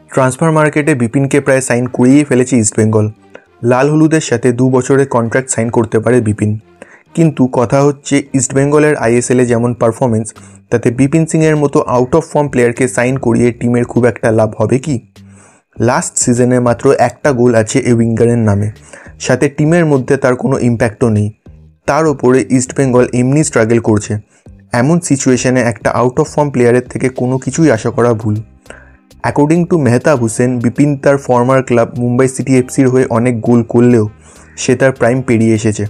Transfer মার্কেটে বিপিনকে প্রায় sign করিয়েই ফেলেছে ইস্টবেঙ্গল। লাল হলুদের সাথে 2 বছরের কন্ট্রাক্ট সাইন করতে পারে বিপিন। কিন্তু কথা হচ্ছে ইস্টবেঙ্গলের আইএসএলে যেমন পারফরমেন্স, তাতে বিপিন সিংয়ের মতো আউট অফ ফর্ম প্লেয়ারকে সাইন করিয়ে টিমের খুব একটা লাভ হবে কি? লাস্ট সিজনে মাত্র একটা গোল আছে এই উইঙ্গারের নামে, সাথে টিমের মধ্যে তার কোনো ইম্প্যাক্টও নেই। তার ওপরে ইস্টবেঙ্গল এমনি স্ট্রাগল করছে। এমন সিচুয়েশনে একটা আউট অফ ফর্ম প্লেয়ারের থেকে কোনো কিছুই আশা করা ভুল। অ্যাকর্ডিং টু মেহতাব হোসেন, বিপিন তার ফর্মার ক্লাব মুম্বাই সিটি এফসির হয়ে অনেক গোল করলেও সে তার প্রাইম পেরিয়ে এসেছে।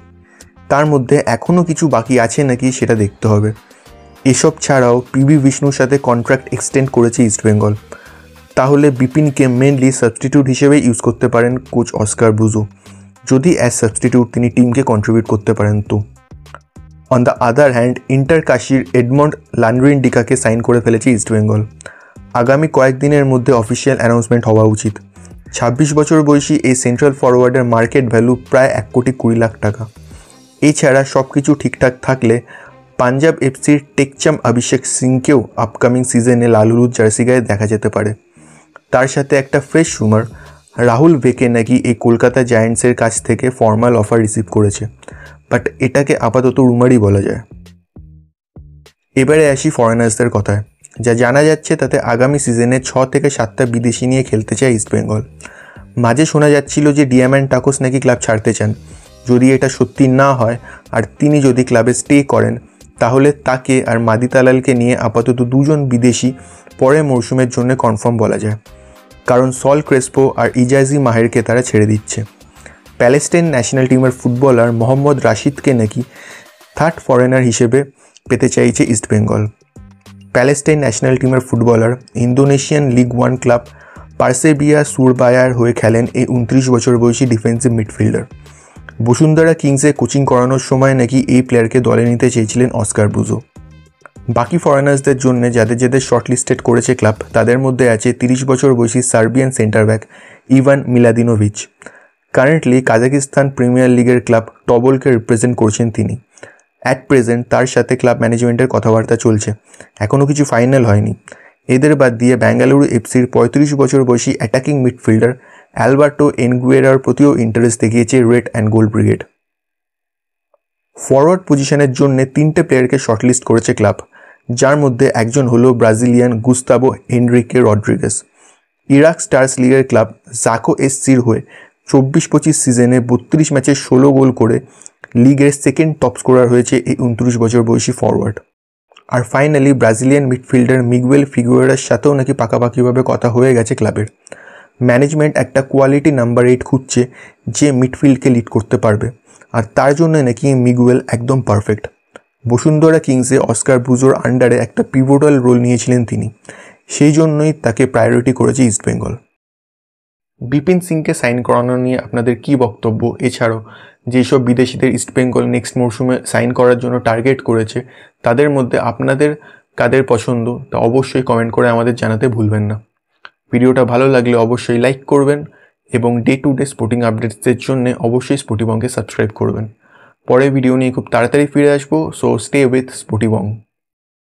তার মধ্যে এখনও কিছু বাকি আছে নাকি সেটা দেখতে হবে। এসব ছাড়াও পিবি বিষ্ণুর সাথে কন্ট্রাক্ট এক্সটেন্ড করেছে ইস্টবেঙ্গল। তাহলে বিপিনকে মেনলি সাবস্টিটিউট হিসেবে ইউজ করতে পারেন কোচ অস্কার ব্রুজো, যদি অ্যাজ সাবস্টিটিউট তিনি টিমকে কন্ট্রিবিউট করতে পারেন তো। On the other hand, inter কাশির এডমন্ড লান্ড্রিন্ডিকাকে সাইন করে ফেলেছে ইস্টবেঙ্গল। আগামী কয়েকদিনের মধ্যে অফিসিয়াল অ্যানাউন্সমেন্ট হওয়া উচিত। 26 বছর বয়সী এই সেন্ট্রাল ফরওয়ার্ডের মার্কেট ভ্যালু প্রায় 1,20,00,000 টাকা। এছাড়া সব কিছু ঠিকঠাক থাকলে পাঞ্জাব এফসির টেকচাম অভিষেক সিংকেও আপকামিং সিজনে লাল হলুদ জার্সি গায়ে দেখা যেতে পারে। তার সাথে একটা ফ্রেশ রুমার, রাহুল ভেকে নাকি এই কলকাতা জায়ান্টসের কাছ থেকে ফর্মাল অফার রিসিভ করেছে, বাট এটাকে আপাতত রুমারই বলা যায়। এবারে আসি ফরেনার্সদের কথায়। যা জানা যাচ্ছে তাতে আগামী সিজনে 6 থেকে 7টা বিদেশি নিয়ে খেলতে চায় ইস্টবেঙ্গল। মাঝে শোনা যাচ্ছিল যে ডিয়াম্যান্ড টাকোস নাকি ক্লাব ছাড়তে চান। যদি এটা সত্যি না হয় আর তিনি যদি ক্লাবে স্টে করেন, তাহলে তাকে আর মাদি তালালকে নিয়ে আপাতত 2 জন বিদেশি পরের মরশুমের জন্য কনফার্ম বলা যায়, কারণ সল ক্রেসপো আর ইজাজি মাহেরকে তারা ছেড়ে দিচ্ছে। প্যালেস্টাইন ন্যাশনাল টিমের ফুটবলার মোহাম্মদ রাশিদকে নাকি থার্ড ফরেনার হিসেবে পেতে চাইছে ইস্টবেঙ্গল। প্যালেস্টাইন ন্যাশনাল টিমের ফুটবলার ইন্দোনেশিয়ান লিগ 1 ক্লাব পার্সেবিয়া সুরবায়ার হয়ে খেলেন এই 29 বছর বয়সী ডিফেন্সিভ মিডফিল্ডার। বসুন্ধরা কিংসে কোচিং করানোর সময় নাকি এই প্লেয়ারকে দলে নিতে চেয়েছিলেন অস্কার ব্রুজো। বাকি ফরেনার্সদের জন্য যাদের শর্টলিস্টেড করেছে ক্লাব, তাদের মধ্যে আছে 30 বছর বয়সী Serbian centre back Ivan Miladinovic. Currently Kazakhstan premier লিগের ক্লাব টবলকে রিপ্রেজেন্ট করছেন তিনি। অ্যাট প্রেজেন্ট তার সাথে ক্লাব ম্যানেজমেন্টের কথাবার্তা চলছে, এখনও কিছু ফাইনাল হয়নি। এদের বাদ দিয়ে বেঙ্গালুরু এফসির 35 বছর বয়সী অ্যাটাকিং মিডফিল্ডার অ্যালবার্টো এনগুয়েরার প্রতিও ইন্টারেস্ট দেখিয়েছে red and gold brigade. Forward পজিশনের জন্য 3টে প্লেয়ারকে শর্টলিস্ট করেছে ক্লাব, যার মধ্যে একজন হলো Brazilian Gustavo হেনরিকে Rodrigues. Iraq stars লিগের ক্লাব জাকো এসসির হয়ে 24-25 সিজনে 32 ম্যাচে 16 গোল করে লিগের সেকেন্ড টপ স্কোরার হয়েছে এই 29 বছর বয়সী ফরওয়ার্ড। আর ফাইনালি ব্রাজিলিয়ান মিডফিল্ডার মিগুয়েল ফিগুয়েরার সাথেও নাকি পাকাপাকিভাবে কথা হয়ে গেছে ক্লাবের। ম্যানেজমেন্ট একটা কোয়ালিটি নাম্বার 8 খুঁজছে যে মিডফিল্ডকে লিড করতে পারবে, আর তার জন্য নাকি মিগুয়েল একদম পারফেক্ট। বসুন্ধরা কিংসে অস্কার ব্রুজোর আন্ডারে একটা পিভোটাল রোল নিয়েছিলেন তিনি, সেই জন্যই তাকে প্রায়োরিটি করেছে ইস্টবেঙ্গল। বিপিন সিংকে সাইন করানো নিয়ে আপনাদের কী বক্তব্য? এছাড়াও যেসব বিদেশিদের ইস্টবেঙ্গল নেক্সট মরশুমে সাইন করার জন্য টার্গেট করেছে, তাদের মধ্যে আপনাদের কাদের পছন্দ তা অবশ্যই কমেন্ট করে আমাদের জানাতে ভুলবেন না। ভিডিওটা ভালো লাগলে অবশ্যই লাইক করবেন এবং ডে টু ডে স্পোর্টিং আপডেটসের জন্য অবশ্যই স্পোর্টিবংকে সাবস্ক্রাইব করবেন। পরের ভিডিও নিয়ে খুব তাড়াতাড়ি ফিরে আসবো, সো স্টে উইথ স্পোর্টিবং।